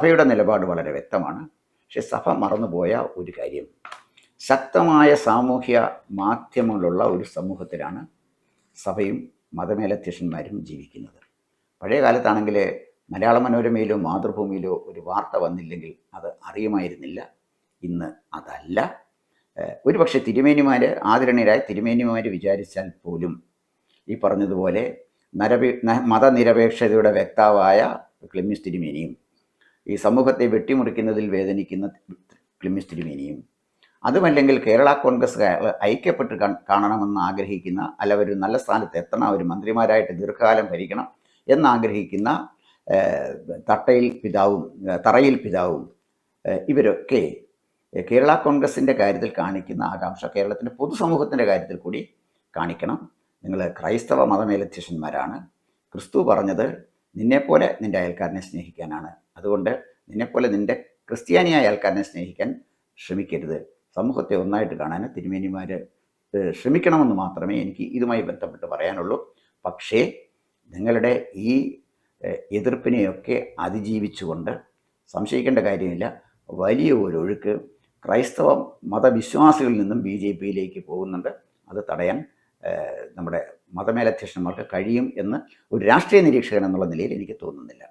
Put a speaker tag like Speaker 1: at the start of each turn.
Speaker 1: സഭയുടെ നിലപാട് വളരെ വ്യക്തമാണ്. പക്ഷെ സഭ മറന്നുപോയ ഒരു കാര്യം, ശക്തമായ സാമൂഹ്യ മാധ്യമങ്ങളുള്ള ഒരു സമൂഹത്തിലാണ് സഭയും മതമേലധ്യക്ഷന്മാരും ജീവിക്കുന്നത്. പഴയ കാലത്താണെങ്കിൽ മലയാള മനോരമയിലോ മാതൃഭൂമിയിലോ ഒരു വാർത്ത വന്നില്ലെങ്കിൽ അത് അറിയുമായിരുന്നില്ല. ഇന്ന് അതല്ല. ഒരുപക്ഷെ തിരുമേനിമാർ, ആദരണീയരായ തിരുമേനിമാർ വിചാരിച്ചാൽ പോലും ഈ പറഞ്ഞതുപോലെ മതനിരപേക്ഷതയുടെ വ്യക്താവായ ക്ലിമ്മിസ് തിരുമേനിയും ഈ സമൂഹത്തെ വെട്ടിമുറിക്കുന്നതിൽ വേദനിക്കുന്ന ക്ലിമ്മിസ് തിരുമേനിയും, അതുമല്ലെങ്കിൽ കേരള കോൺഗ്രസ് ഐക്യപ്പെട്ട് കാണണമെന്ന് ആഗ്രഹിക്കുന്ന, അല്ല ഒരു നല്ല സ്ഥാനത്ത് എത്തണം, അവർ മന്ത്രിമാരായിട്ട് ദീർഘകാലം ഭരിക്കണം എന്നാഗ്രഹിക്കുന്ന തറയിൽ പിതാവും ഇവരൊക്കെ കേരള കോൺഗ്രസിൻ്റെ കാര്യത്തിൽ കാണിക്കുന്ന ആകാംക്ഷ കേരളത്തിൻ്റെ പൊതുസമൂഹത്തിൻ്റെ കാര്യത്തിൽ കൂടി കാണിക്കണം. നിങ്ങൾ ക്രൈസ്തവ മതമേലധ്യക്ഷന്മാരാണ്. ക്രിസ്തു പറഞ്ഞത് നിന്നെപ്പോലെ നിൻ്റെ അയൽക്കാരനെ സ്നേഹിക്കാനാണ്. അതുകൊണ്ട് നിന്നെപ്പോലെ നിൻ്റെ ക്രിസ്ത്യാനിയായ അയൽക്കാരനെ സ്നേഹിക്കാൻ ശ്രമിക്കരുത്. സമൂഹത്തെ ഒന്നായിട്ട് കാണാൻ തിരുമേനിമാർ ശ്രമിക്കണമെന്ന് മാത്രമേ എനിക്ക് ഇതുമായി ബന്ധപ്പെട്ട് പറയാനുള്ളൂ. പക്ഷേ നിങ്ങളുടെ ഈ എതിർപ്പിനെയൊക്കെ അതിജീവിച്ചുകൊണ്ട് സംശയിക്കേണ്ട കാര്യമില്ല, വലിയ ഒരു ഒഴുക്ക് ക്രൈസ്തവ മതവിശ്വാസികളിൽ നിന്നും BJPയിലേക്ക് പോകുന്നുണ്ട്. അത് തടയാൻ നമ്മുടെ മതമേലധ്യക്ഷന്മാർക്ക് കഴിയും എന്ന് ഒരു രാഷ്ട്രീയ നിരീക്ഷകൻ എന്നുള്ള നിലയിൽ എനിക്ക് തോന്നുന്നില്ല.